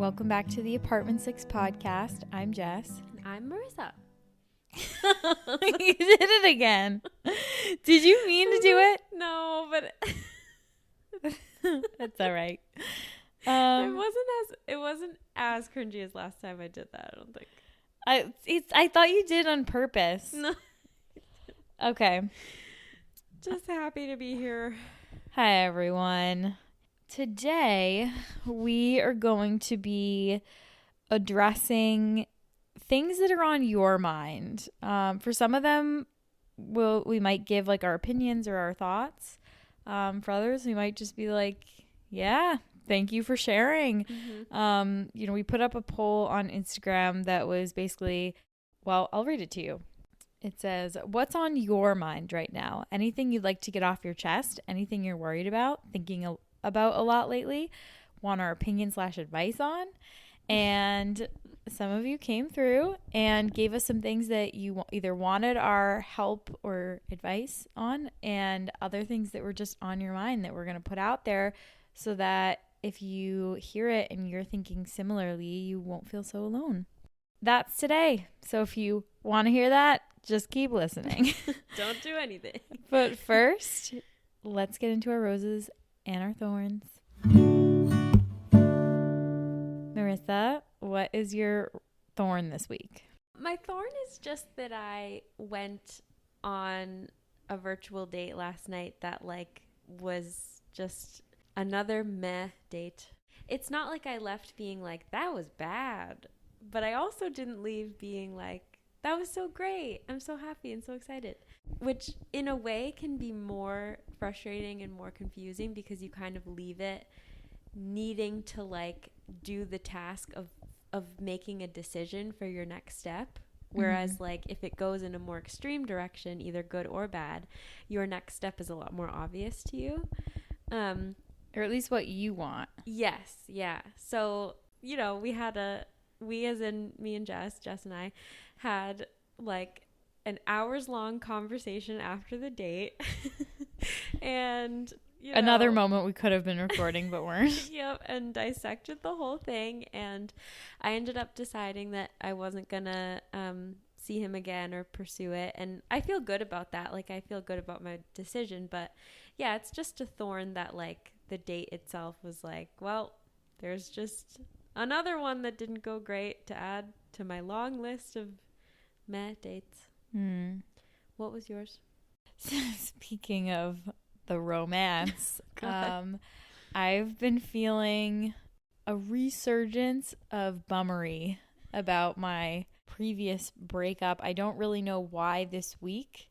welcome back to the Apartment 6 podcast. I'm Jess. And I'm Marissa. You did it again. Did you mean to do it? No, but That's all right. It wasn't as cringy as last time I did that, I don't think. I thought you did on purpose. No. Okay. Just happy to be here. Hi, everyone. Today, we are going to be addressing things that are on your mind. For some of them, we might give like our opinions or our thoughts. For others, we might just be like, yeah, thank you for sharing. Mm-hmm. We put up a poll on Instagram that was basically, well, I'll read it to you. It says, what's on your mind right now? Anything you'd like to get off your chest? Anything you're worried about, thinking about a lot lately, want our opinion/advice on? And some of you came through and gave us some things that you either wanted our help or advice on, and other things that were just on your mind that we're going to put out there so that if you hear it and you're thinking similarly, you won't feel so alone. That's today. So if you want to hear that, just keep listening. Don't do anything. But first, let's get into our roses and our thorns. Marissa, what is your thorn this week? My thorn is just that I went on a virtual date last night that was just another meh date. It's not like I left being like, that was bad. But I also didn't leave being like, that was so great. I'm so happy and so excited. Which in a way can be more frustrating and more confusing because you kind of leave it needing to do the task of making a decision for your next step. Whereas if it goes in a more extreme direction, either good or bad, your next step is a lot more obvious to you. Or at least what you want. Yes. Yeah. So, we as in me and Jess and I had an hours long conversation after the date. And another moment we could have been recording but weren't. Yep, and dissected the whole thing, and I ended up deciding that I wasn't gonna see him again or pursue it, and I feel good about that. I feel good about my decision, but yeah, it's just a thorn that the date itself was well, there's just another one that didn't go great to add to my long list of meh dates. What was yours? Speaking of the romance, I've been feeling a resurgence of bummery about my previous breakup. I don't really know why this week,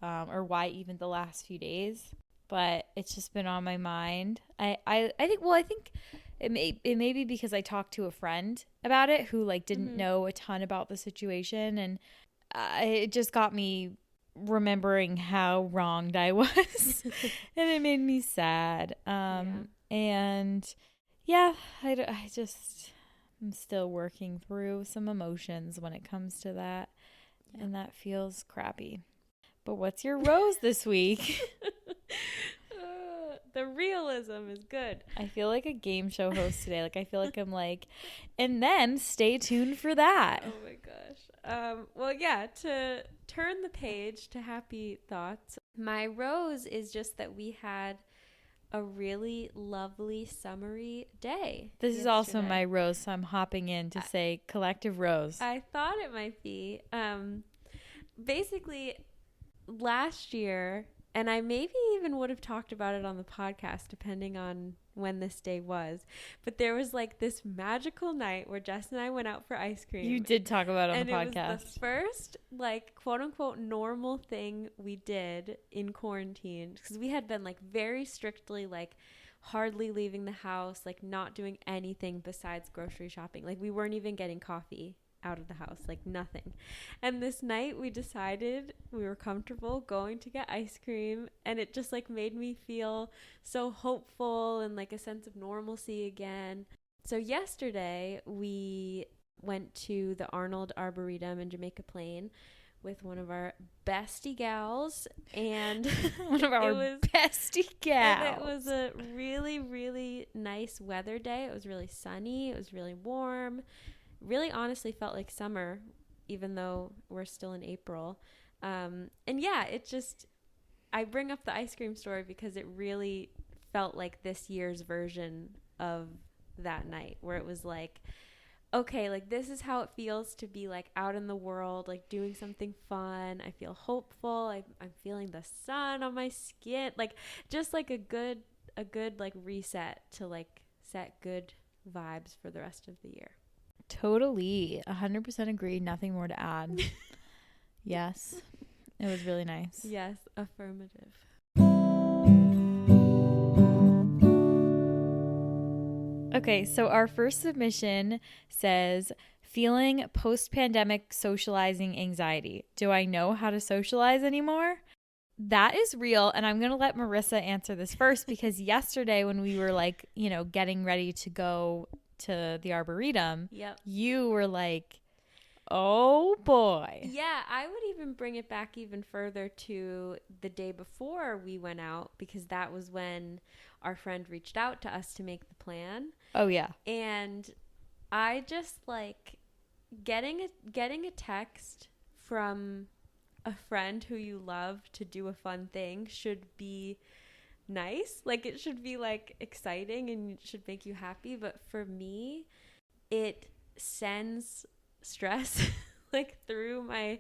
or why even the last few days, but it's just been on my mind. I think it may be because I talked to a friend about it who didn't know a ton about the situation, and it just got me remembering how wronged I was. And it made me sad. And yeah, I'm still working through some emotions when it comes to that. Yeah. And that feels crappy. But what's your rose this week? The realism is good. I feel like a game show host today. I feel like I'm and then stay tuned for that. Oh my gosh. Well, yeah, to turn the page to happy thoughts, my rose is just that we had a really lovely summery day. This yesterday. Is also my rose, so I'm hopping in to say collective rose. I thought it might be. Basically, last year, and I maybe even would have talked about it on the podcast, depending on when this day was. But there was this magical night where Jess and I went out for ice cream. You did talk about it on the podcast. And it was the first, quote unquote, normal thing we did in quarantine. Because we had been very strictly hardly leaving the house, not doing anything besides grocery shopping. We weren't even getting coffee out of the house, nothing. And this night we decided we were comfortable going to get ice cream, and it just made me feel so hopeful and a sense of normalcy again. So yesterday we went to the Arnold Arboretum in Jamaica Plain, with one of our bestie gals, and One of our bestie gals. And it was a really, really nice weather day. It was really sunny. It was really warm. Really honestly felt like summer, even though we're still in April. And yeah, I bring up the ice cream story because it really felt like this year's version of that night, where it was like, okay, like this is how it feels to be like out in the world, like doing something fun. I feel hopeful. I'm feeling the sun on my skin, like just like a good like reset to like set good vibes for the rest of the year. Totally. 100% agree. Nothing more to add. Yes. It was really nice. Yes, affirmative. Okay, so our first submission says, feeling post-pandemic socializing anxiety. Do I know how to socialize anymore? That is real, and I'm going to let Marissa answer this first because yesterday when we were like, you know, getting ready to go to the Arboretum, Yep. You were like, oh boy. Yeah, I would even bring it back even further to the day before we went out, because that was when our friend reached out to us to make the plan. Oh yeah. And I just like getting a text from a friend who you love to do a fun thing should be nice. Like it should be like exciting and it should make you happy, but for me it sends stress like through my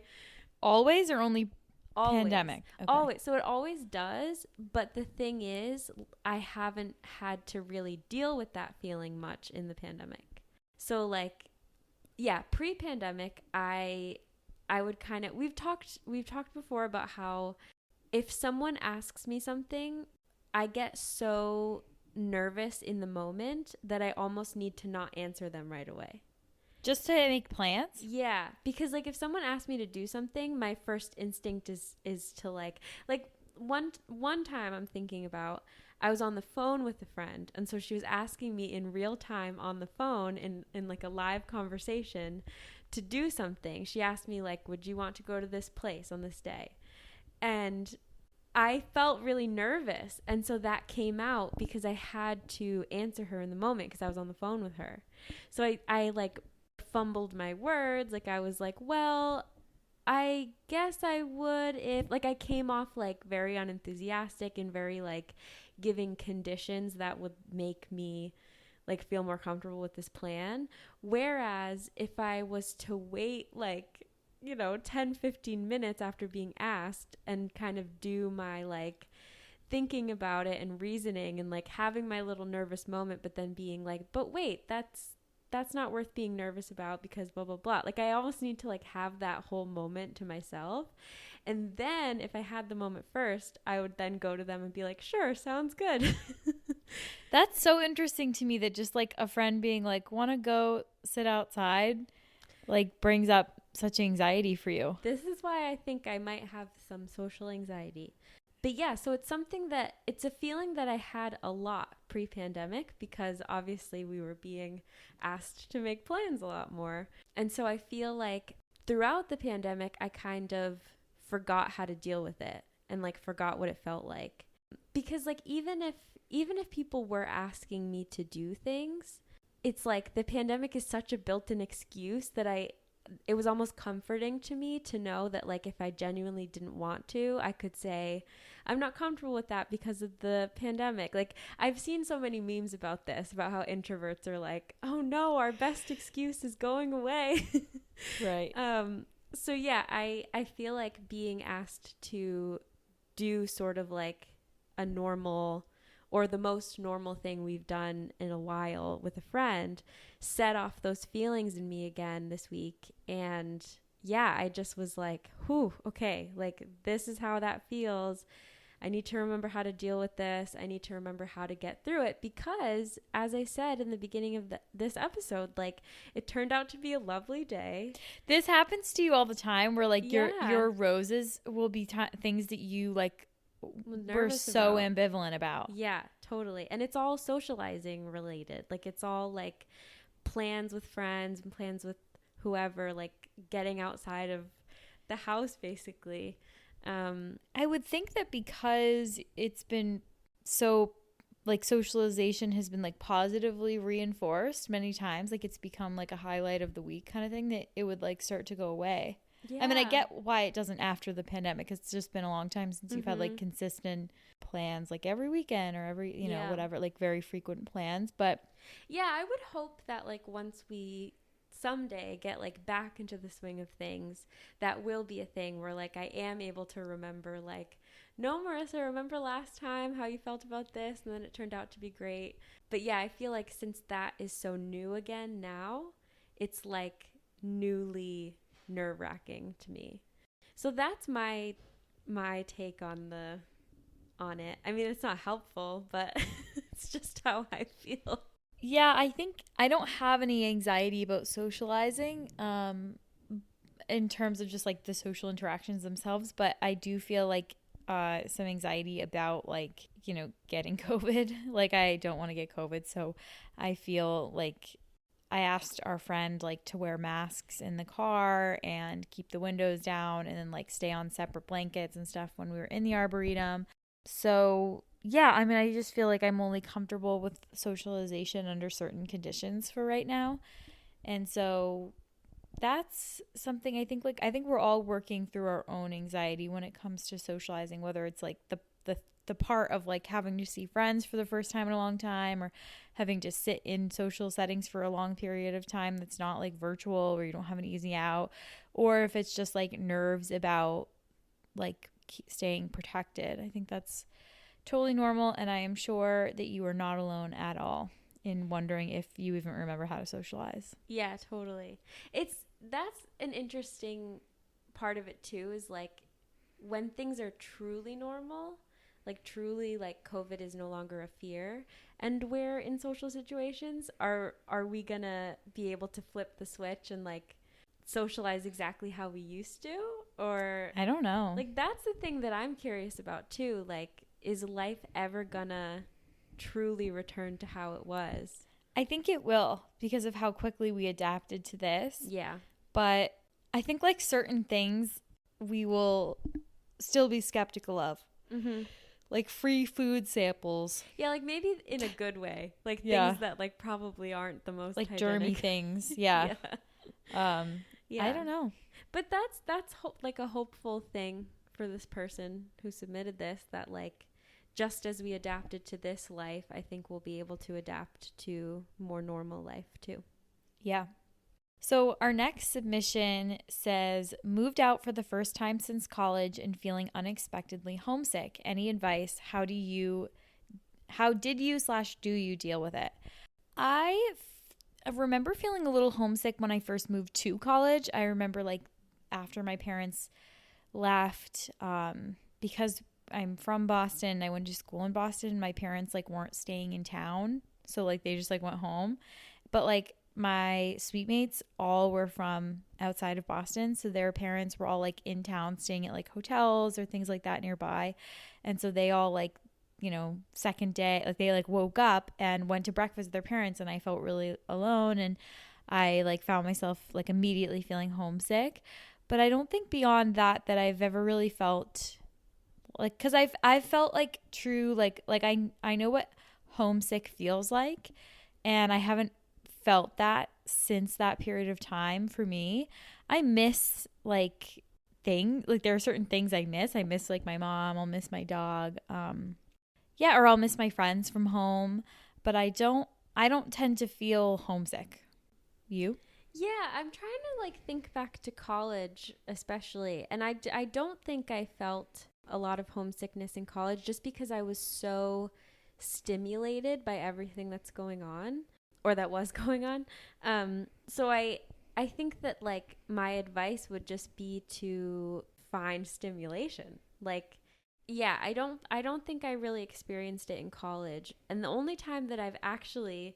Always or only pandemic? Okay. Always. So it always does, but the thing is I haven't had to really deal with that feeling much in the pandemic. So like yeah, pre-pandemic I would kind of we've talked before about how if someone asks me something, I get so nervous in the moment that I almost need to not answer them right away. Just to make plans? Yeah, because like if someone asks me to do something, my first instinct is to like one time I'm thinking about, I was on the phone with a friend, and so she was asking me in real time on the phone in like a live conversation to do something. She asked me like, would you want to go to this place on this day? And I felt really nervous, and so that came out because I had to answer her in the moment because I was on the phone with her. So I like fumbled my words. Like I was like, well, I guess I would if, like, I came off like very unenthusiastic and very like giving conditions that would make me like feel more comfortable with this plan. Whereas if I was to wait like, 10-15 minutes after being asked and kind of do my like thinking about it and reasoning and like having my little nervous moment, but then being like, but wait, that's not worth being nervous about because blah blah blah. Like I almost need to like have that whole moment to myself, and then if I had the moment first, I would then go to them and be like, sure, sounds good. That's so interesting to me that just like a friend being like, want to go sit outside, like brings up such anxiety for you. This is why I think I might have some social anxiety. But yeah, so it's a feeling that I had a lot pre-pandemic because obviously we were being asked to make plans a lot more. And so I feel like throughout the pandemic, I kind of forgot how to deal with it and like forgot what it felt like. Because like even if people were asking me to do things, it's like the pandemic is such a built-in excuse that it was almost comforting to me to know that like if I genuinely didn't want to, I could say I'm not comfortable with that because of the pandemic. Like I've seen so many memes about this, about how introverts are like, oh no, our best excuse is going away. Right. So yeah, I feel like being asked to do sort of like a normal or the most normal thing we've done in a while with a friend set off those feelings in me again this week. And yeah, I just was like, whew, okay, like this is how that feels. I need to remember how to deal with this. I need to remember how to get through it because, as I said in the beginning of this episode, like it turned out to be a lovely day. This happens to you all the time where like your roses will be things that you like were so ambivalent about. Yeah, totally. And it's all socializing related. Like it's all like plans with friends and plans with whoever, like getting outside of the house basically. I would think that because it's been so, like, socialization has been like positively reinforced many times, like it's become like a highlight of the week kind of thing, that it would like start to go away. I mean, I Yeah. get why it doesn't after the pandemic. It's just been a long time since you've had like Mhm. consistent plans, like every weekend or every, Yeah. whatever, like very frequent plans. But Yeah, I would hope that like once we someday get like back into the swing of things, that will be a thing where like I am able to remember like, no, Marissa, remember last time how you felt about this and then it turned out to be great. But yeah, I feel like since that is so new again now, it's like newly nerve-wracking to me. So that's my take on it. I mean, it's not helpful, but it's just how I feel. yeah, I think I don't have any anxiety about socializing, in terms of just like the social interactions themselves, but I do feel like some anxiety about, like, getting COVID. Like, I don't want to get COVID, so I feel like I asked our friend like to wear masks in the car and keep the windows down and then like stay on separate blankets and stuff when we were in the arboretum. So, yeah, I mean, I just feel like I'm only comfortable with socialization under certain conditions for right now. And so that's something I think we're all working through our own anxiety when it comes to socializing, whether it's like the part of like having to see friends for the first time in a long time, or having to sit in social settings for a long period of time that's not like virtual where you don't have an easy out, or if it's just like nerves about like staying protected. I think that's totally normal, and I am sure that you are not alone at all in wondering if you even remember how to socialize. Yeah, totally. It's That's an interesting part of it too, is like when things are truly normal, like truly like COVID is no longer a fear and we're in social situations, are we gonna be able to flip the switch and like socialize exactly how we used to? Or I don't know. like that's the thing that I'm curious about too. Like, is life ever gonna truly return to how it was? I think it will because of how quickly we adapted to this. Yeah. But I think like certain things we will still be skeptical of. Mm-hmm. Like free food samples. Yeah, like maybe in a good way. Like Yeah. things that like probably aren't the most Like germy hygienic. things. Yeah. Yeah. I Yeah. don't know. But that's like a hopeful thing for this person who submitted this, that like just as we adapted to this life, I think we'll be able to adapt to more normal life too. Yeah. So our next submission says, moved out for the first time since college and feeling unexpectedly homesick. Any advice? How did you / do you deal with it? I remember feeling a little homesick when I first moved to college. I remember like after my parents left, because I'm from Boston, I went to school in Boston. My parents like weren't staying in town, so like they just like went home. But like my suite mates all were from outside of Boston, so their parents were all like in town staying at like hotels or things like that nearby. And so they all like, second day, like they like woke up and went to breakfast with their parents, and I felt really alone, and I like found myself like immediately feeling homesick. But I don't think beyond that I've ever really felt like, cuz I've felt like true, like I know what homesick feels like, and I haven't felt that since that period of time. For me, I miss like there are certain things I miss. I miss like my mom, I'll miss my dog. Yeah, or I'll miss my friends from home, but I don't tend to feel homesick. You? Yeah, I'm trying to like think back to college especially, and I don't think I felt a lot of homesickness in college just because I was so stimulated by everything that's going on, or that was going on. So I think that like my advice would just be to find stimulation. Like, yeah, I don't think I really experienced it in college. And the only time that I've actually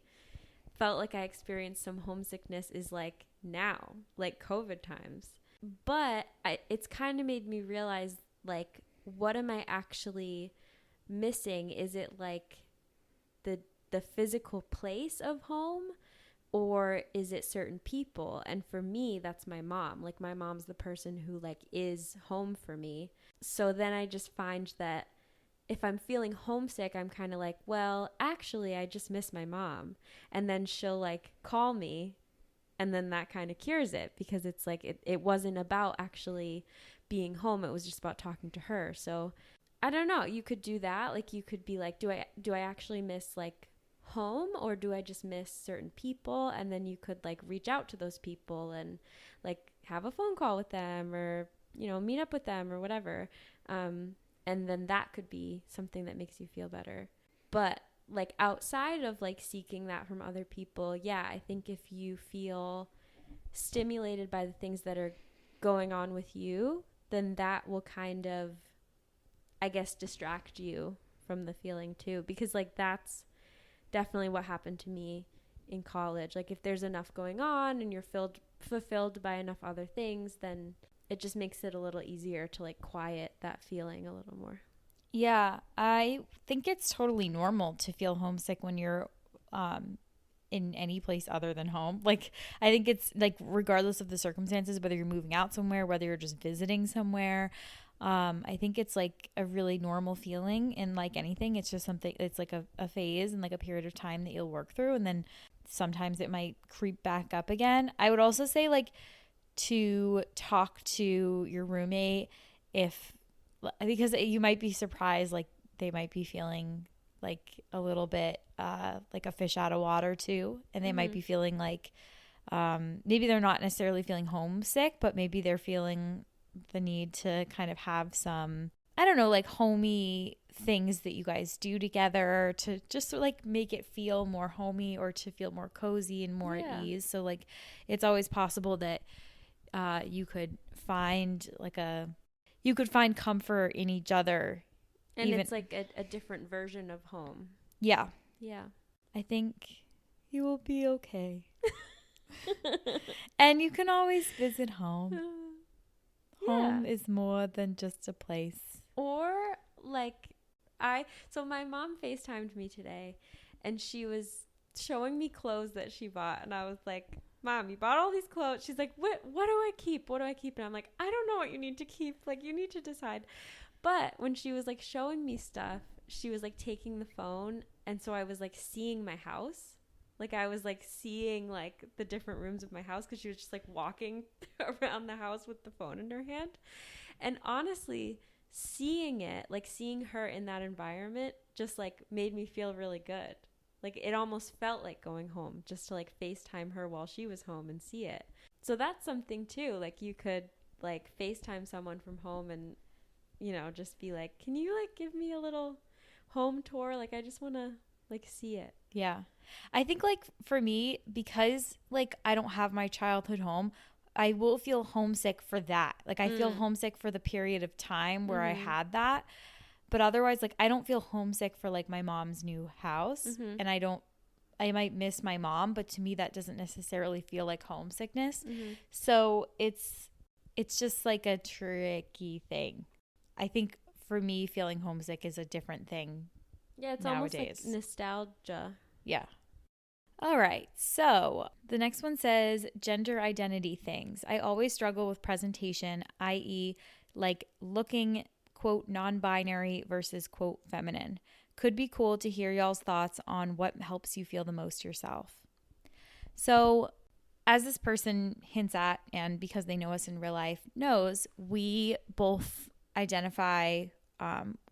felt like I experienced some homesickness is like now, like COVID times. But it's kind of made me realize like, what am I actually missing? Is it like the the physical place of home or is it certain people? And for me, that's my mom. Like my mom's the person who like is home for me. So then I just find that if I'm feeling homesick, I'm kind of like, well, actually, I just miss my mom. And then she'll like call me, and then that kind of cures it, because it's like it wasn't about actually being home. It was just about talking to her. So I don't know. You could do that. Like you could be like, do I actually miss like home, or do I just miss certain people? And then you could like reach out to those people and like have a phone call with them, or meet up with them or whatever. And then that could be something that makes you feel better. But like outside of like seeking that from other people, yeah, I think if you feel stimulated by the things that are going on with you, then that will kind of, I guess, distract you from the feeling too. Because like that's definitely what happened to me in college. Like if there's enough going on and you're fulfilled by enough other things, then it just makes it a little easier to like quiet that feeling a little more. Yeah, I think it's totally normal to feel homesick when you're in any place other than home. Like, I think it's like, regardless of the circumstances, whether you're moving out somewhere, whether you're just visiting somewhere, I think it's like a really normal feeling. And like anything, it's just something, it's like a phase and like a period of time that you'll work through. And then sometimes it might creep back up again. I would also say, like, to talk to your roommate if, because you might be surprised, like they might be feeling like a little bit like a fish out of water too, and they might be feeling like maybe they're not necessarily feeling homesick, but maybe they're feeling the need to kind of have some, I don't know, like homey things that you guys do together to just like make it feel more homey, or to feel more cozy and more at ease. So like it's always possible that you could find comfort in each other. And it's like a different version of home. Yeah. Yeah. I think you will be okay. And you can always visit home. Home is more than just a place. Or like so my mom FaceTimed me today, and she was showing me clothes that she bought, and I was like, Mom, you bought all these clothes. She's like, what do I keep? What do I keep? And I'm like, I don't know what you need to keep. Like, you need to decide. But when she was like showing me stuff, she was like taking the phone. And so I was like seeing my house. Like I was like seeing like the different rooms of my house, because she was just like walking around the house with the phone in her hand. And honestly, seeing it, like seeing her in that environment, just like made me feel really good. Like it almost felt like going home, just to like FaceTime her while she was home and see it. So that's something too. Like you could like FaceTime someone from home and, just be like, can you like give me a little home tour? Like I just want to like see it. Yeah. I think like for me, because like I don't have my childhood home, I will feel homesick for that. Like I feel homesick for the period of time where I had that. But otherwise, like I don't feel homesick for like my mom's new house. And I might miss my mom, but to me that doesn't necessarily feel like homesickness. So it's just like a tricky thing. I think for me, feeling homesick is a different thing. Yeah, it's nowadays. Almost like nostalgia. Yeah. All right. So the next one says gender identity things. I always struggle with presentation, i.e., like looking, quote, non-binary versus, quote, feminine. Could be cool to hear y'all's thoughts on what helps you feel the most yourself. So as this person hints at, and because they know us in real life, knows, we both identify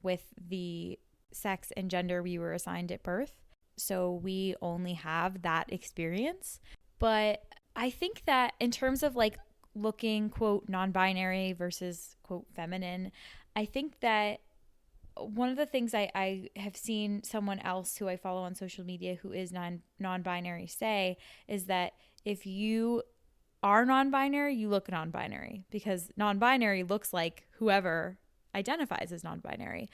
with the sex and gender we were assigned at birth. So we only have that experience. But I think that in terms of like looking, quote, non-binary versus, quote, feminine, I think that one of the things I have seen someone else who I follow on social media who is non-binary say is that if you are non-binary, you look non-binary, because non-binary looks like whoever identifies as non-binary.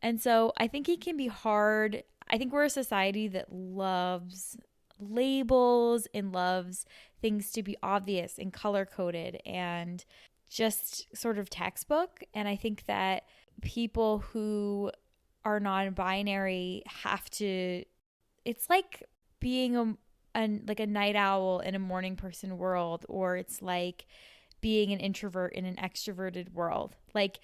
And so I think it can be hard. I think we're a society that loves labels and loves things to be obvious and color-coded and just sort of textbook. And I think that people who are non-binary have to, it's like being like a night owl in a morning person world, or it's like being an introvert in an extroverted world. Like,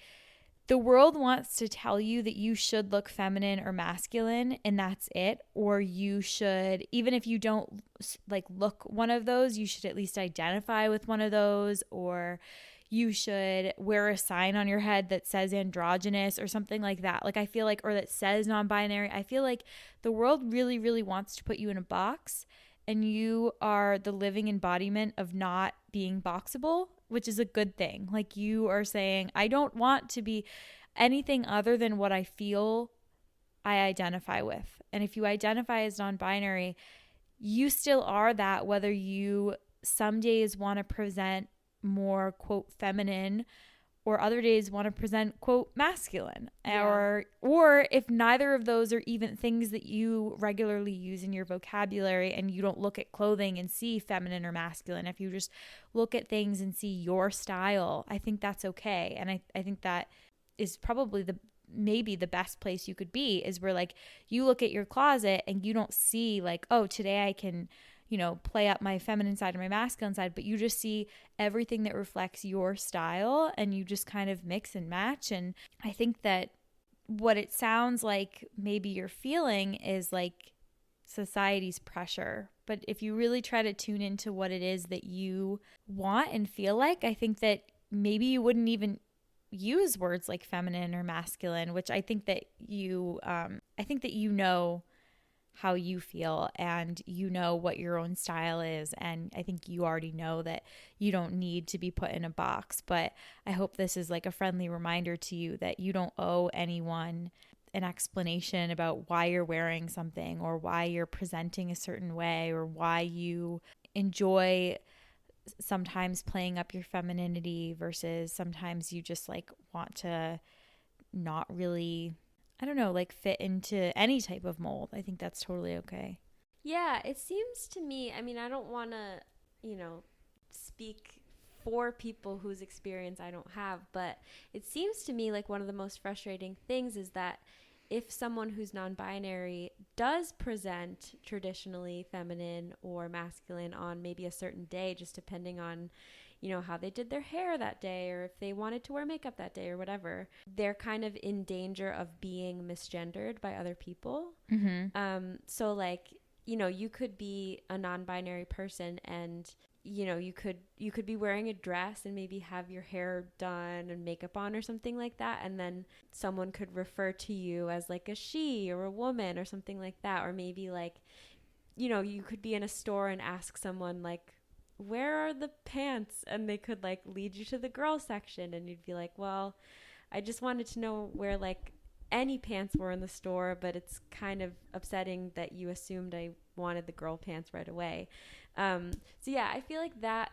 the world wants to tell you that you should look feminine or masculine and that's it, or you should, even if you don't like look one of those, you should at least identify with one of those, or you should wear a sign on your head that says androgynous or something like that. Like, I feel like, or that says non-binary. I feel like the world really, really wants to put you in a box, and you are the living embodiment of not being boxable, which is a good thing. Like, you are saying, I don't want to be anything other than what I feel I identify with. And if you identify as non-binary, you still are that, whether you some days want to present more, quote, feminine, or other days want to present, quote, masculine. Yeah. Or if neither of those are even things that you regularly use in your vocabulary, and you don't look at clothing and see feminine or masculine, if you just look at things and see your style, I think that's okay. And I think that is probably maybe the best place you could be, is where like you look at your closet and you don't see like, oh, today I can, play up my feminine side or my masculine side, but you just see everything that reflects your style, and you just kind of mix and match. And I think that what it sounds like maybe you're feeling is like society's pressure. But if you really try to tune into what it is that you want and feel like, I think that maybe you wouldn't even use words like feminine or masculine, which I think that you know how you feel, and you know what your own style is, and I think you already know that you don't need to be put in a box. But I hope this is like a friendly reminder to you that you don't owe anyone an explanation about why you're wearing something, or why you're presenting a certain way, or why you enjoy sometimes playing up your femininity versus sometimes you just like want to not really, I don't know, like fit into any type of mold. I think that's totally okay. Yeah, it seems to me, I mean, I don't want to, speak for people whose experience I don't have, but it seems to me like one of the most frustrating things is that if someone who's non-binary does present traditionally feminine or masculine on maybe a certain day, just depending on, how they did their hair that day, or if they wanted to wear makeup that day or whatever, they're kind of in danger of being misgendered by other people. Mm-hmm. So like, you could be a non-binary person, and you could be wearing a dress and maybe have your hair done and makeup on or something like that, and then someone could refer to you as like a she or a woman or something like that. Or maybe like, you could be in a store and ask someone like, where are the pants? And they could like lead you to the girl section, and you'd be like, well, I just wanted to know where like any pants were in the store, but it's kind of upsetting that you assumed I wanted the girl pants right away. So yeah, I feel like that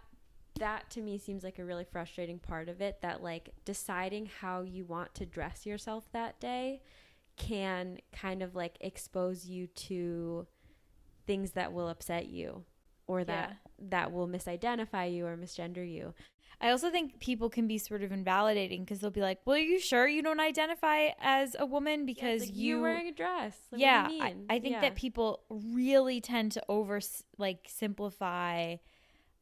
to me seems like a really frustrating part of it, that like deciding how you want to dress yourself that day can kind of like expose you to things that will upset you, or that will misidentify you or misgender you. I also think people can be sort of invalidating, because they'll be like, well, are you sure you don't identify as a woman because like you're wearing a dress? Like, yeah, what do you mean? I think that people really tend to simplify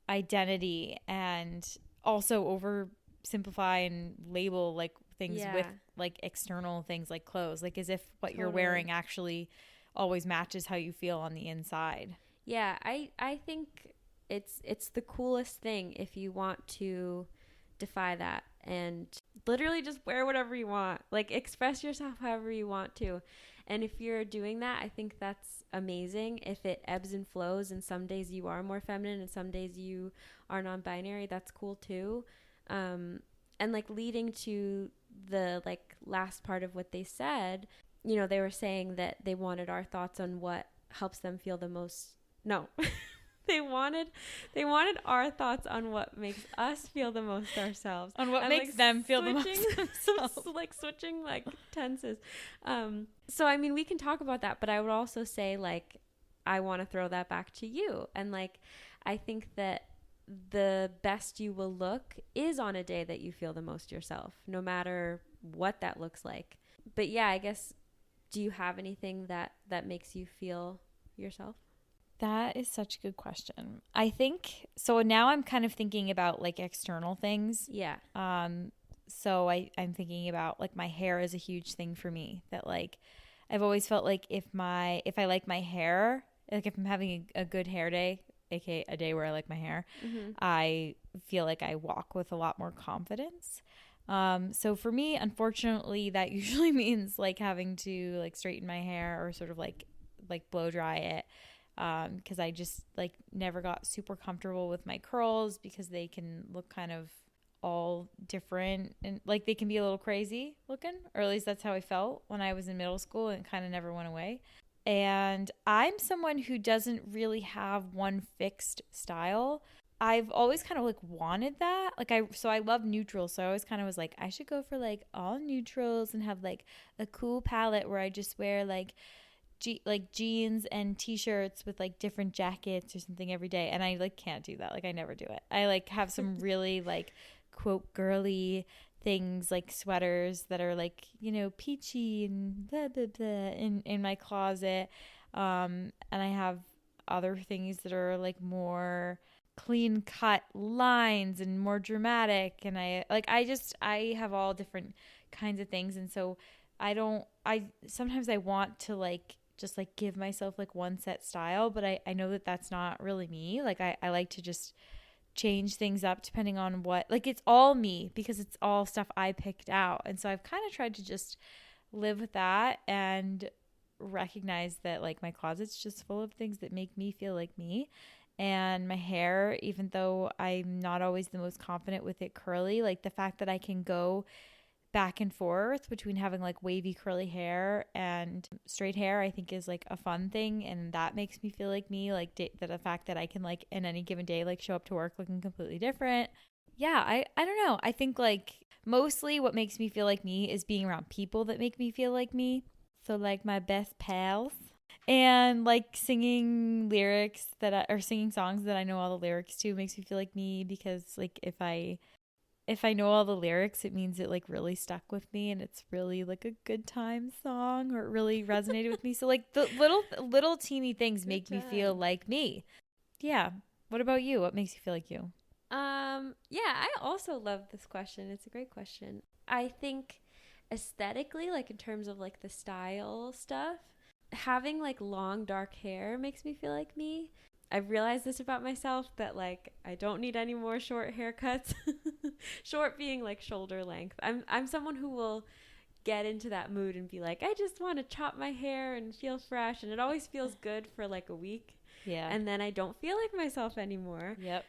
identity, and also oversimplify and label like things with like external things like clothes, like as if what you're wearing actually always matches how you feel on the inside. Yeah, I think it's the coolest thing if you want to defy that and literally just wear whatever you want. Like, express yourself however you want to. And if you're doing that, I think that's amazing. If it ebbs and flows and some days you are more feminine and some days you are non-binary, that's cool too. And like leading to the like last part of what they said, they were saying that they wanted our thoughts on what helps them feel the most. No. They wanted our thoughts on what makes us feel the most ourselves. On what makes them feel the most themselves. Like switching like tenses. So I mean, we can talk about that, but I would also say like, I want to throw that back to you. And like, I think that the best you will look is on a day that you feel the most yourself, no matter what that looks like. But yeah, I guess, do you have anything that makes you feel yourself? That is such a good question. I think so now I'm kind of thinking about like external things. Yeah. So I'm thinking about like my hair is a huge thing for me. That like I've always felt like if I like my hair, like if I'm having a good hair day, aka a day where I like my hair, Mm-hmm. I feel like I walk with a lot more confidence. So for me, unfortunately, that usually means like having to like straighten my hair or sort of like blow dry it, because I just like never got super comfortable with my curls because they can look kind of all different and like they can be a little crazy looking, or at least that's how I felt when I was in middle school, and it kind of never went away. And I'm someone who doesn't really have one fixed style. I've always kind of like wanted that. I love neutrals. So I always kind of was like, I should go for like all neutrals and have like a cool palette where I just wear like jeans and t-shirts with like different jackets or something every day, and I like can't do that. Like I never do it. I like have some really like quote girly things like sweaters that are like, peachy and blah blah blah in my closet, and I have other things that are like more clean cut lines and more dramatic, and I have all different kinds of things. And so I sometimes I want to like just like give myself like one set style, but I know that that's not really me. Like I like to just change things up depending on what, like it's all me because it's all stuff I picked out. And so I've kind of tried to just live with that and recognize that like my closet's just full of things that make me feel like me. And my hair, even though I'm not always the most confident with it curly, like the fact that I can go back and forth between having like wavy curly hair and straight hair, I think is like a fun thing, and that makes me feel like me. Like that the fact that I can like in any given day like show up to work looking completely different. Yeah, I don't know. I think like mostly what makes me feel like me is being around people that make me feel like me. So like my best pals, and like singing lyrics or singing songs that I know all the lyrics to makes me feel like me, because like if I know all the lyrics, it means it like really stuck with me and it's really like a good time song, or it really resonated with me. So like the little teeny things Good make me feel times. like me. Yeah. What about you? What makes you feel like you? Yeah, I also love this question. It's a great question. I think aesthetically, like in terms of like the style stuff, having like long dark hair makes me feel like me. I've realized this about myself, that like I don't need any more short haircuts. Short being like shoulder length. I'm someone who will get into that mood and be like, I just want to chop my hair and feel fresh, and it always feels good for like a week, Yeah. and then I don't feel like myself anymore. Yep.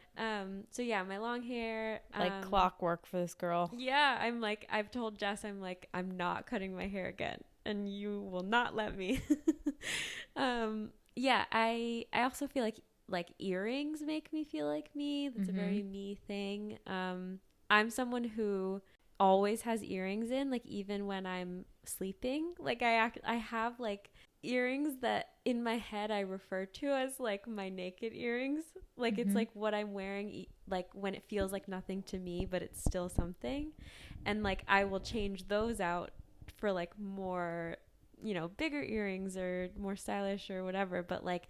So yeah, my long hair. Like clockwork for this girl. Yeah, I'm like, I've told Jess, I'm like, I'm not cutting my hair again, and you will not let me. Yeah, I also feel like earrings make me feel like me. That's a Mm-hmm. very me thing. I'm someone who always has earrings in, like even when I'm sleeping. Like I have like earrings that in my head I refer to as like my naked earrings. Like it's Mm-hmm. like what I'm wearing, like when it feels like nothing to me, but it's still something. And like I will change those out for like more, bigger earrings or more stylish or whatever. But like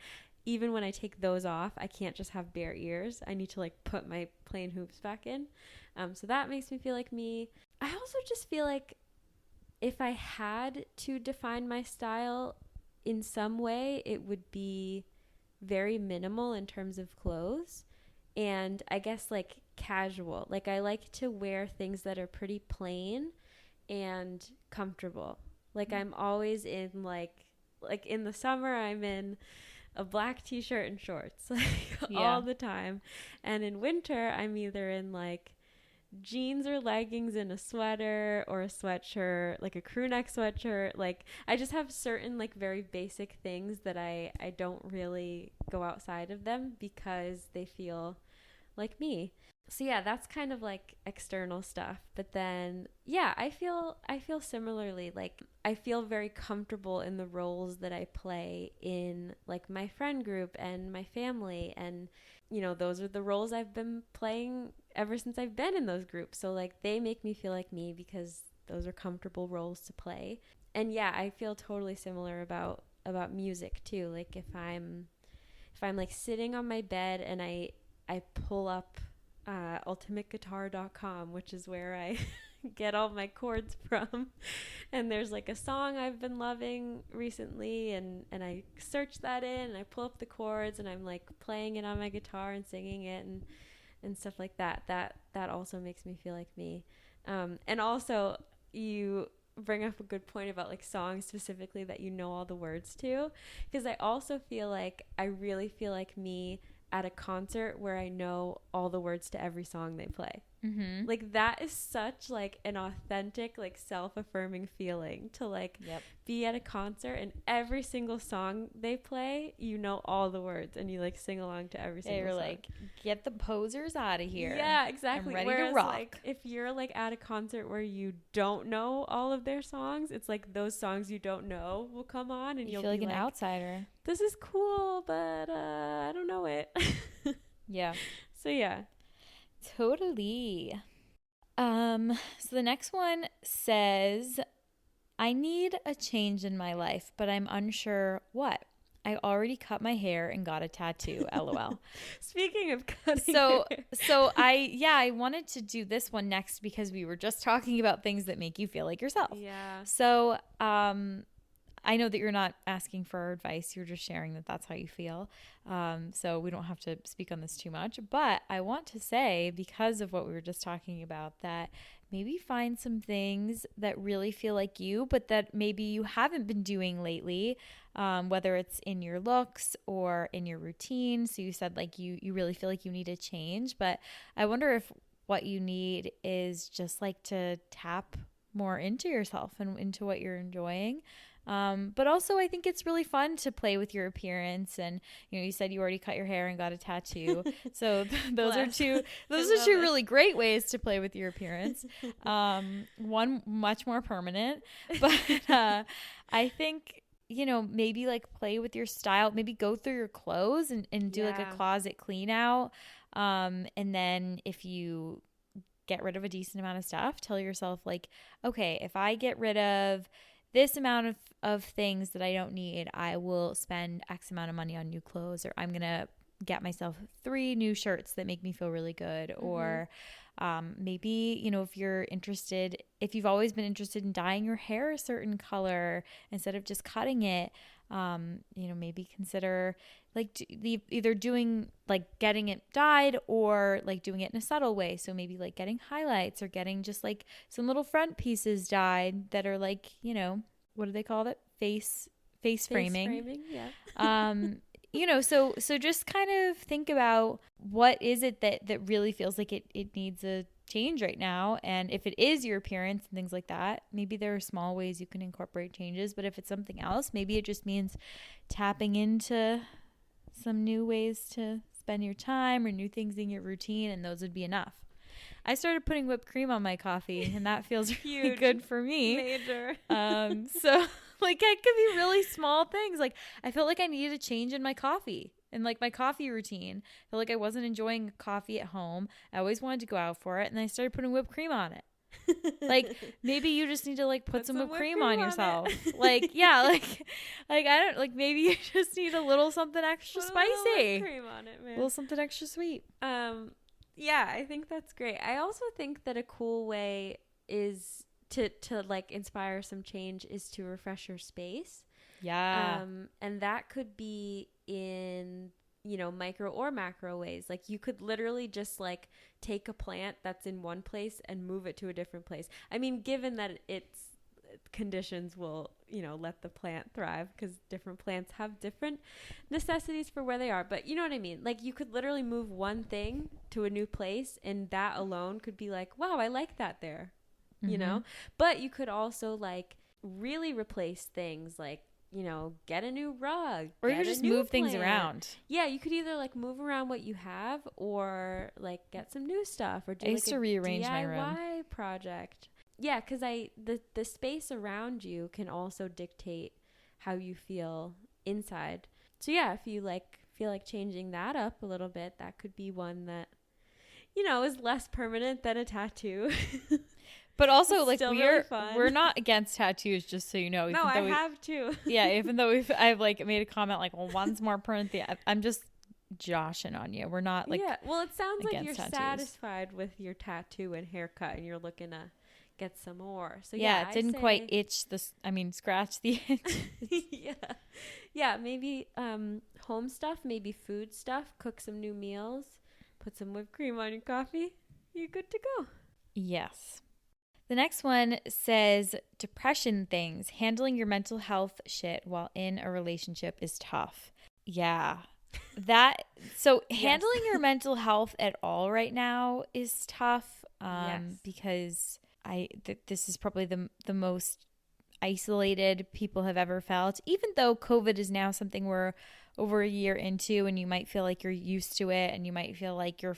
even when I take those off, I can't just have bare ears. I need to like put my plain hoops back in. So that makes me feel like me. I also just feel like if I had to define my style in some way, it would be very minimal in terms of clothes. And I guess like casual. Like I like to wear things that are pretty plain and comfortable. Like I'm always in like in the summer I'm in a black t-shirt and shorts like all Yeah. the time. And in winter I'm either in like jeans or leggings and a sweater or a sweatshirt, like a crew neck sweatshirt. Like I just have certain like very basic things that I don't really go outside of them because they feel like me. So yeah, that's kind of like external stuff. But then yeah, I feel similarly. Like I feel very comfortable in the roles that I play in like my friend group and my family, and those are the roles I've been playing ever since I've been in those groups. So like they make me feel like me because those are comfortable roles to play. And yeah, I feel totally similar about music too. Like if if I'm like sitting on my bed and I pull up ultimateguitar.com, which is where I get all my chords from, and there's like a song I've been loving recently, and I search that in and I pull up the chords and I'm like playing it on my guitar and singing it and stuff like that. That also makes me feel like me. And also, you bring up a good point about like songs specifically that you know all the words to, because I also feel like I really feel like me at a concert where I know all the words to every song they play. Mm-hmm. Like that is such like an authentic, like self-affirming feeling to like be at a concert and every single song they play, you know all the words and you like sing along to every single They're song. like, get the posers out of here. Yeah, exactly. I'm ready Whereas, to rock. like if you're like at a concert where you don't know all of their songs, it's like those songs you don't know will come on and you'll feel like be an outsider. This is cool, but I don't know it. Yeah. So yeah. Totally. So the next one says, I need a change in my life, but I'm unsure what. I already cut my hair and got a tattoo. LOL. Speaking of cutting hair. So I I wanted to do this one next because we were just talking about things that make you feel like yourself. Yeah. So, I know that you're not asking for our advice. You're just sharing that that's how you feel. So we don't have to speak on this too much. But I want to say, because of what we were just talking about, that maybe find some things that really feel like you, but that maybe you haven't been doing lately, whether it's in your looks or in your routine. So you said like you really feel like you need a change. But I wonder if what you need is just like to tap more into yourself and into what you're enjoying. But also I think it's really fun to play with your appearance, and you said you already cut your hair and got a tattoo. So those are two really great ways to play with your appearance. One much more permanent, but I think maybe like play with your style, maybe go through your clothes and do like a closet clean out. And then if you get rid of a decent amount of stuff, tell yourself like, okay, if I get rid of this amount of things that I don't need, I will spend X amount of money on new clothes, or I'm going to get myself 3 new shirts that make me feel really good. Mm-hmm. Or maybe, if you've always been interested in dyeing your hair a certain color instead of just cutting it, maybe consider like either doing like getting it dyed or like doing it in a subtle way. So maybe like getting highlights or getting just like some little front pieces dyed that are like, what do they call it? Face framing. Yeah. So just kind of think about what is it that really feels like it needs a change right now. And if it is your appearance and things like that, maybe there are small ways you can incorporate changes. But if it's something else, maybe it just means tapping into some new ways to spend your time or new things in your routine, and those would be enough. I started putting whipped cream on my coffee, and that feels really good for me. Major. So like it could be really small things. Like I felt like I needed a change in my coffee and like my coffee routine. I felt like I wasn't enjoying coffee at home. I always wanted to go out for it, and I started putting whipped cream on it. Like maybe you just need to like put some whipped cream on yourself. Like I don't like maybe you just need a little something extra spicy. Whipped cream on it, man. A little something extra sweet. Yeah, I think that's great. I also think that a cool way is to like inspire some change is to refresh your space. Yeah. And that could be in micro or macro ways. Like you could literally just like take a plant that's in one place and move it to a different place. I mean, given that its conditions will, let the plant thrive, because different plants have different necessities for where they are. But you know what I mean? Like you could literally move one thing to a new place, and that alone could be like, wow, I like that there, But you could also like really replace things like, get a new rug. Or you could just move things around. Yeah, you could either like move around what you have or like get some new stuff or do I used to rearrange DIY my room project. Yeah, because the space around you can also dictate how you feel inside. So yeah, if you like feel like changing that up a little bit, that could be one that is less permanent than a tattoo. But also, like, really we're not against tattoos, just so you know. No, I have too. Yeah, even though I've like made a comment like, well, one's more permanent. I'm just joshing on you. We're not like, yeah. Well, it sounds like you're tattoos. satisfied with your tattoo and haircut, and you're looking to get some more. So yeah, yeah, it I didn't quite say itch this. I mean, scratch the itch. yeah, yeah. Maybe home stuff, maybe food stuff. Cook some new meals. Put some whipped cream on your coffee. You're good to go. Yes. The next one says depression things. Handling your mental health shit while in a relationship is tough. Yeah. So Yes. handling your mental health at all right now is tough Yes. because this is probably the most isolated people have ever felt, even though COVID is now something we're over a year into, and you might feel like you're used to it, and you might feel like you're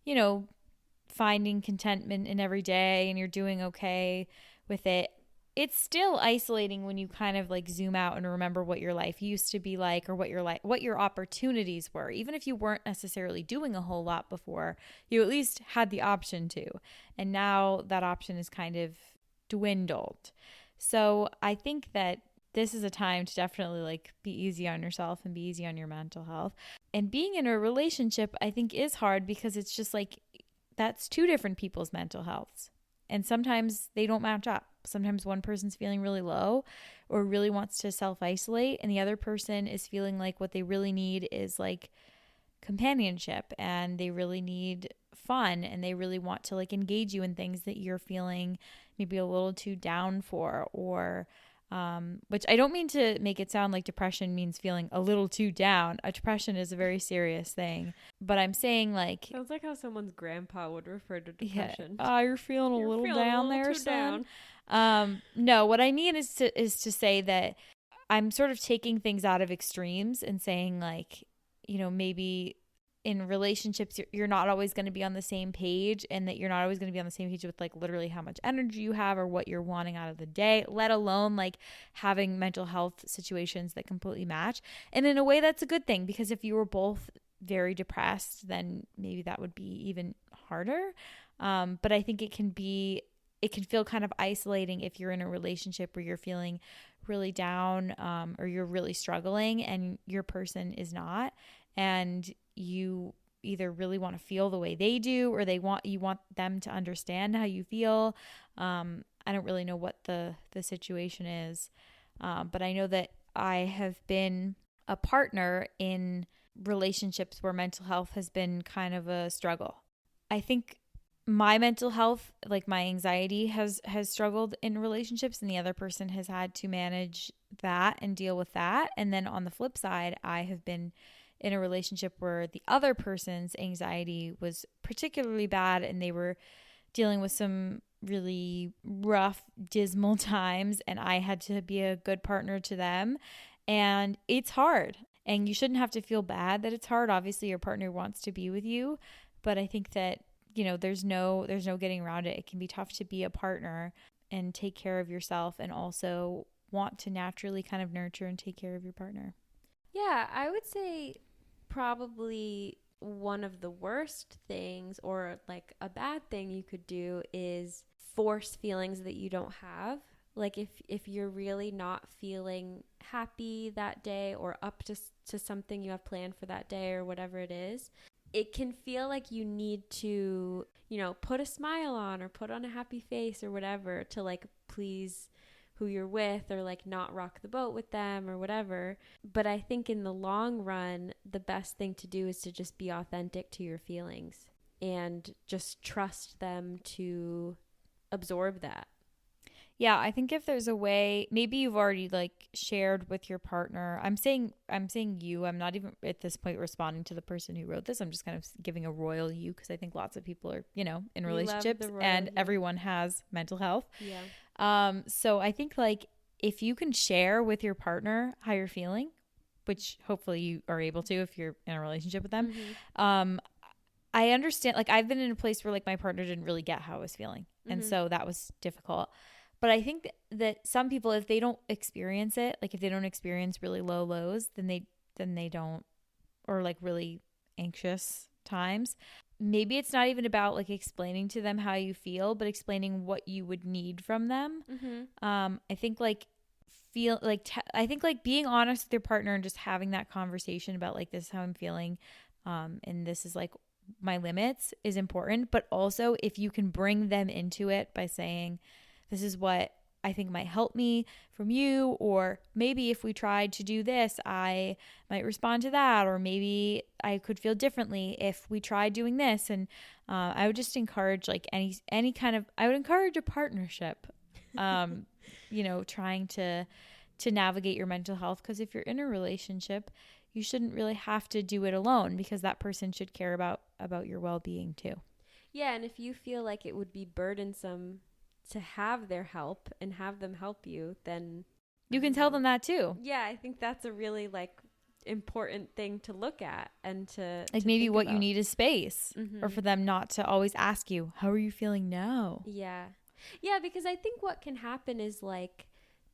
you know, finding contentment in every day and you're doing okay with it. It's still isolating when you kind of like zoom out and remember what your life used to be like, or what your opportunities were. Even if you weren't necessarily doing a whole lot before, you at least had the option to. And now that option is kind of dwindled. So I think that this is a time to definitely like be easy on yourself and be easy on your mental health. And being in a relationship, I think, is hard because it's just like that's two different people's mental healths. And sometimes they don't match up. Sometimes one person's feeling really low or really wants to self-isolate, and the other person is feeling like what they really need is like companionship, and they really need fun, and they really want to like engage you in things that you're feeling maybe a little too down for, or which I don't mean to make it sound like depression means feeling a little too down. A depression is a very serious thing. But I'm saying like... Sounds like how someone's grandpa would refer to depression. Yeah. You're feeling a little down there, son. No, what I mean is to say that I'm sort of taking things out of extremes and saying like, maybe in relationships, you're not always going to be on the same page, and that you're not always going to be on the same page with like literally how much energy you have or what you're wanting out of the day, let alone like having mental health situations that completely match. And in a way, that's a good thing, because if you were both very depressed, then maybe that would be even harder. But I think it can feel kind of isolating if you're in a relationship where you're feeling really down, or you're really struggling and your person is not, and you either really want to feel the way they do, or you want them to understand how you feel. I don't really know what the situation is, but I know that I have been a partner in relationships where mental health has been kind of a struggle. I think my mental health, like my anxiety, has struggled in relationships, and the other person has had to manage that and deal with that. And then on the flip side, I have been in a relationship where the other person's anxiety was particularly bad, and they were dealing with some really rough, dismal times, and I had to be a good partner to them. And it's hard, and you shouldn't have to feel bad that it's hard. Obviously, your partner wants to be with you, but I think that, there's no getting around it. It can be tough to be a partner and take care of yourself, and also want to naturally kind of nurture and take care of your partner. Yeah, I would say probably one of the worst things, or like a bad thing you could do, is force feelings that you don't have. Like if you're really not feeling happy that day, or up to something you have planned for that day, or whatever it is, it can feel like you need to, put a smile on, or put on a happy face, or whatever, to like please who you're with, or like not rock the boat with them, or whatever. But I think in the long run, the best thing to do is to just be authentic to your feelings and just trust them to absorb that. Yeah, I think if there's a way, maybe you've already like shared with your partner. I'm saying you. I'm not even at this point responding to the person who wrote this. I'm just kind of giving a royal you, because I think lots of people are, in relationships, and everyone has mental health. Yeah. So I think like if you can share with your partner how you're feeling, which hopefully you are able to if you're in a relationship with them. Mm-hmm. I understand, like I've been in a place where like my partner didn't really get how I was feeling. Mm-hmm. And so that was difficult. But I think that some people, if they don't experience it, like if they don't experience really low lows, then they don't, or like really anxious times, maybe it's not even about like explaining to them how you feel, but explaining what you would need from them. Mm-hmm. I think like feel like I think like being honest with your partner and just having that conversation about like, this is how I'm feeling, and this is like my limits is important. But also if you can bring them into it by saying, this is what I think might help me from you, or maybe if we tried to do this, I might respond to that, or maybe I could feel differently if we tried doing this. And I would just encourage like any kind of, I would encourage a partnership, trying to navigate your mental health, because if you're in a relationship, you shouldn't really have to do it alone, because that person should care about your well-being too. Yeah, and if you feel like it would be burdensome to have their help and have them help you, then you can tell them that too. Yeah, I think that's a really like important thing to look at, and to like to maybe think what about. you need is space, or for them not to always ask you, how are you feeling now? Yeah. Yeah, because I think what can happen is like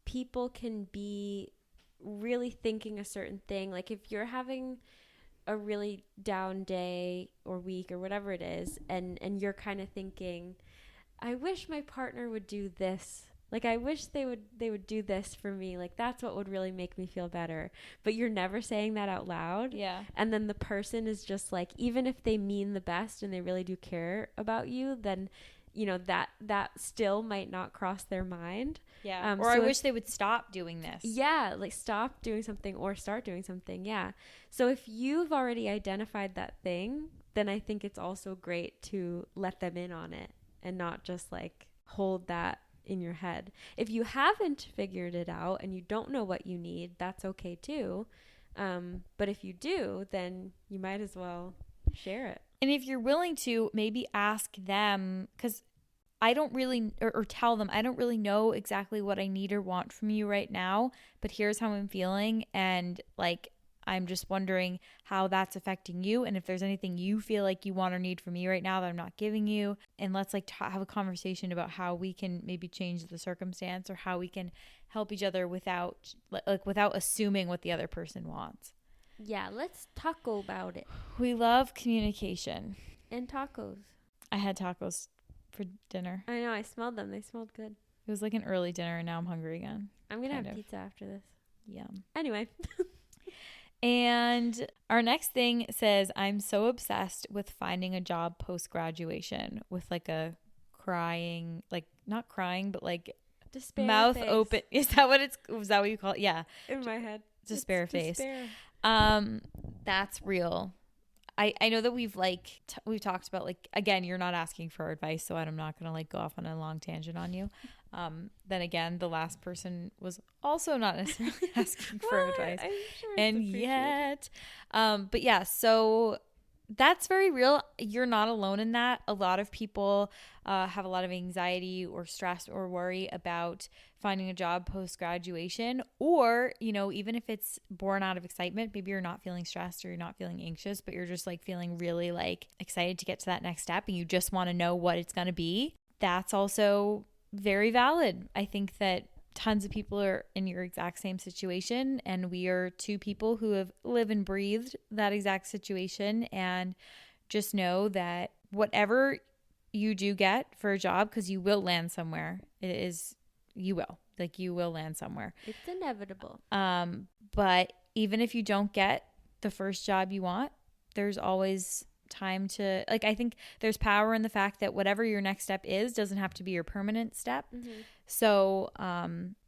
people can be really thinking a certain thing. Like if you're having a really down day or week or whatever it is, and you're kind of thinking, I wish my partner would do this. Like I wish they would do this for me. Like that's what would really make me feel better. But you're never saying that out loud. Yeah. And then the person is just like, even if they mean the best and they really do care about you, then that still might not cross their mind. Yeah. Or I wish they would stop doing this. Yeah, like stop doing something or start doing something. Yeah. So if you've already identified that thing, then I think it's also great to let them in on it and not just like hold that in your head. If you haven't figured it out and you don't know what you need, that's okay too. But if you do, then you might as well share it. And if you're willing to, maybe ask them, because I don't really, or tell them, I don't really know exactly what I need or want from you right now, but here's how I'm feeling. And like, I'm just wondering how that's affecting you. And if there's anything you feel like you want or need from me right now that I'm not giving you. And let's like have a conversation about how we can maybe change the circumstance, or how we can help each other without assuming what the other person wants. Yeah, let's talk about it. We love communication. And tacos. I had tacos for dinner. I know, I smelled them. They smelled good. It was like an early dinner, and now I'm hungry again. I'm going to have pizza after this. Yum. Anyway. And our next thing says, I'm so obsessed with finding a job post-graduation, with like a crying, like not crying, but like despair mouth face. open. Is that what you call it? Yeah. In my head. Despair face. Despair. That's real. I know that we've talked about, like, again, you're not asking for advice, so I'm not going to like go off on a long tangent on you. Then again, the last person was also not necessarily asking for advice. I'm sure and yet, but yeah, so that's very real. You're not alone in that. A lot of people have a lot of anxiety or stress or worry about finding a job post-graduation, or, even if it's born out of excitement, maybe you're not feeling stressed or you're not feeling anxious, but you're just like feeling really like excited to get to that next step, and you just want to know what it's going to be. That's also very valid. I think that tons of people are in your exact same situation, and we are two people who have lived and breathed that exact situation. And just know that whatever you do get for a job, because you will land somewhere, you will land somewhere. It's inevitable. But even if you don't get the first job you want, there's always time to, like, I think there's power in the fact that whatever your next step is doesn't have to be your permanent step. Mm-hmm. So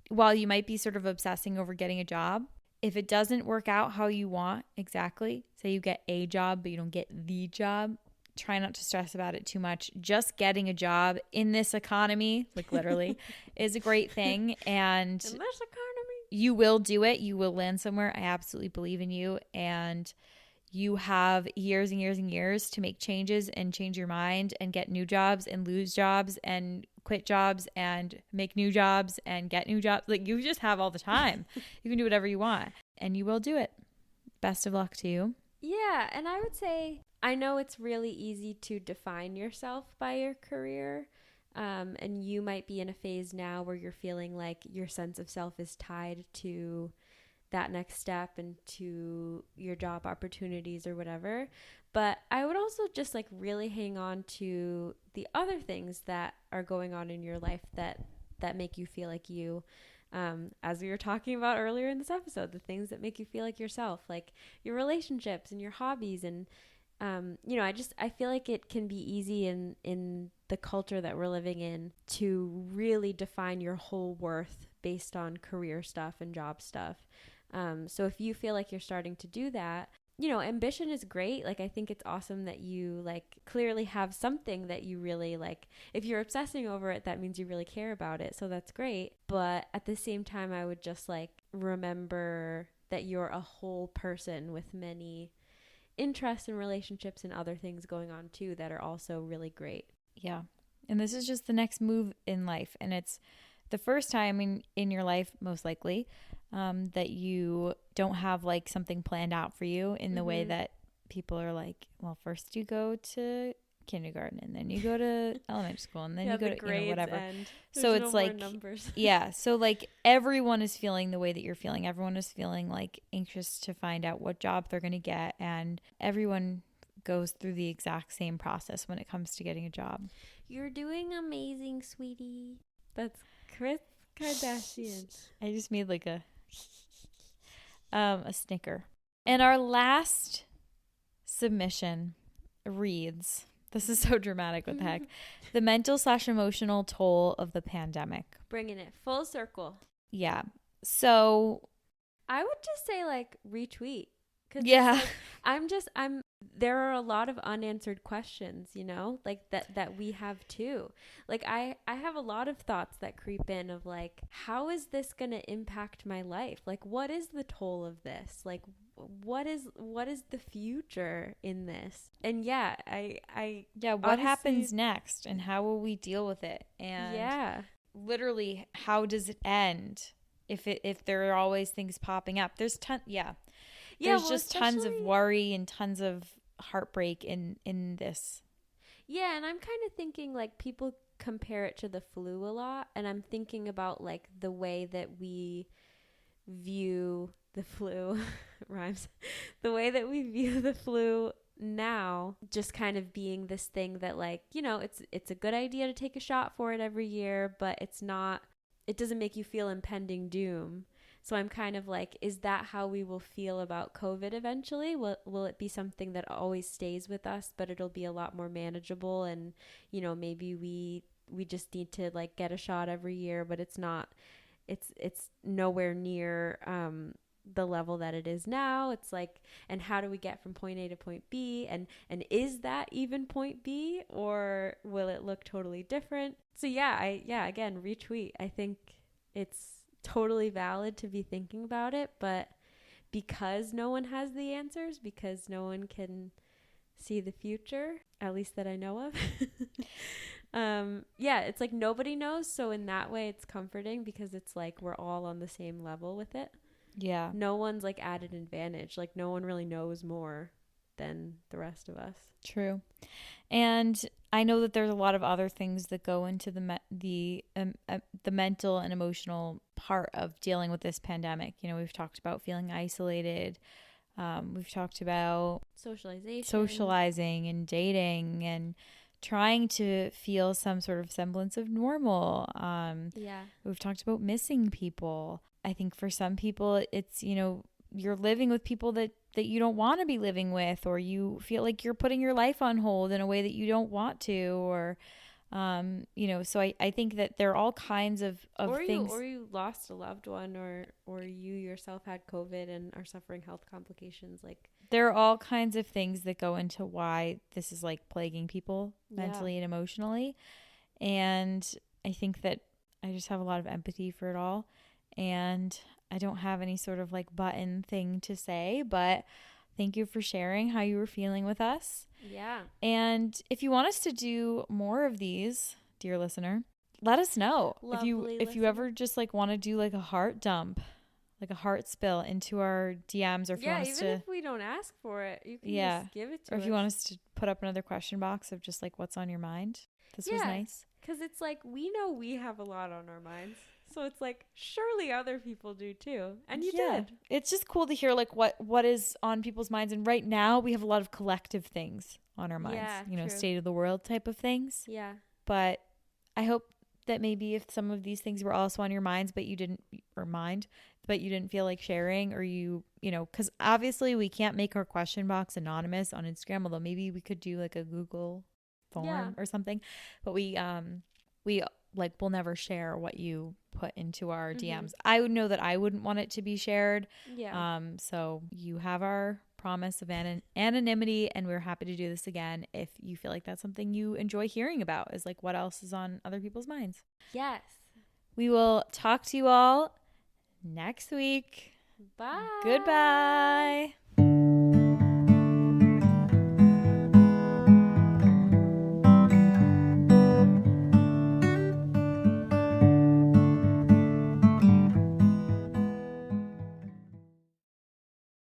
while you might be sort of obsessing over getting a job, if it doesn't work out how you want exactly, say you get a job but you don't get the job, try not to stress about it too much. Just getting a job in this economy, like literally, is a great thing. And in this economy, you will do it. You will land somewhere. I absolutely believe in you. And you have years and years and years to make changes and change your mind and get new jobs and lose jobs and quit jobs and make new jobs and get new jobs. Like, you just have all the time. You can do whatever you want, and you will do it. Best of luck to you. Yeah, and I would say, I know it's really easy to define yourself by your career, and you might be in a phase now where you're feeling like your sense of self is tied to that next step and to your job opportunities or whatever. But I would also just like really hang on to the other things that are going on in your life that make you feel like you. As we were talking about earlier in this episode, the things that make you feel like yourself, like your relationships and your hobbies. And, I feel like it can be easy in the culture that we're living in to really define your whole worth based on career stuff and job stuff. So if you feel like you're starting to do that, ambition is great. Like, I think it's awesome that you like clearly have something that you really like. If you're obsessing over it, that means you really care about it. So that's great. But at the same time, I would just like remember that you're a whole person with many interests and relationships and other things going on too that are also really great. Yeah. And this is just the next move in life. And it's the first time in your life, most likely, that you don't have like something planned out for you in the way that people are like, well, first you go to kindergarten and then you go to elementary school and then you go to whatever. So it's like numbers. Yeah. So like everyone is feeling the way that you're feeling. Everyone is feeling like anxious to find out what job they're going to get. And everyone goes through the exact same process when it comes to getting a job. You're doing amazing, sweetie. That's Kris Kardashian. I just made like a snicker. And our last submission reads, this is so dramatic, what the heck? The mental/emotional toll of the pandemic. Bringing it full circle. Yeah. So I would just say like retweet. Yeah. Like, there are a lot of unanswered questions, like that we have too. Like I have a lot of thoughts that creep in of like, how is this going to impact my life? Like, what is the toll of this? Like, what is the future in this? And yeah, what happens next and how will we deal with it? And literally, how does it end? If there are always things popping up, there's just tons of worry and tons of heartbreak in this. Yeah, and I'm kind of thinking like people compare it to the flu a lot, and I'm thinking about like the way that we view the flu rhymes. The way that we view the flu now just kind of being this thing that like, it's a good idea to take a shot for it every year, but it doesn't make you feel impending doom. So I'm kind of like, is that how we will feel about COVID eventually? Will it be something that always stays with us, but it'll be a lot more manageable? And, maybe we just need to like get a shot every year, but it's nowhere near the level that it is now. It's like, and how do we get from point A to point B? And is that even point B, or will it look totally different? So again, retweet. I think it's totally valid to be thinking about it, but because no one has the answers, because no one can see the future, at least that I know of. It's like nobody knows. So in that way, it's comforting because it's like we're all on the same level with it. Yeah. No one's like at an advantage. Like no one really knows more than the rest of us. True. And I know that there's a lot of other things that go into the mental and emotional part of dealing with this pandemic. We've talked about feeling isolated. We've talked about socializing and dating and trying to feel some sort of semblance of normal. We've talked about missing people. I think for some people it's, you're living with people that you don't want to be living with, or you feel like you're putting your life on hold in a way that you don't want to, or so I think that there are all kinds of things. Or you lost a loved one, or you yourself had COVID and are suffering health complications. Like there are all kinds of things that go into why this is like plaguing people mentally and emotionally. And I think that I just have a lot of empathy for it all. And I don't have any sort of like button thing to say, but thank you for sharing how you were feeling with us. Yeah. And if you want us to do more of these, dear listener, let us know. Lovely if you ever just like want to do like a heart dump, like a heart spill into our DMs, or if you want us to, if we don't ask for it, you can just give it to us. Or if you want us to put up another question box of just like what's on your mind. This was nice. Because it's like, we know we have a lot on our minds. So it's like, surely other people do too. And you did. It's just cool to hear like what is on people's minds. And right now we have a lot of collective things on our minds, true. State of the world type of things. Yeah. But I hope that maybe if some of these things were also on your minds, but you didn't, or mind, but you didn't feel like sharing, or because obviously we can't make our question box anonymous on Instagram, although maybe we could do like a Google Yeah. form or something. But we like will never share what you put into our DMs. I would know that I wouldn't want it to be shared. Yeah. So you have our promise of anonymity, and we're happy to do this again if you feel like that's something you enjoy hearing about, is like what else is on other people's minds. Yes. We will talk to you all next week. Bye. Goodbye.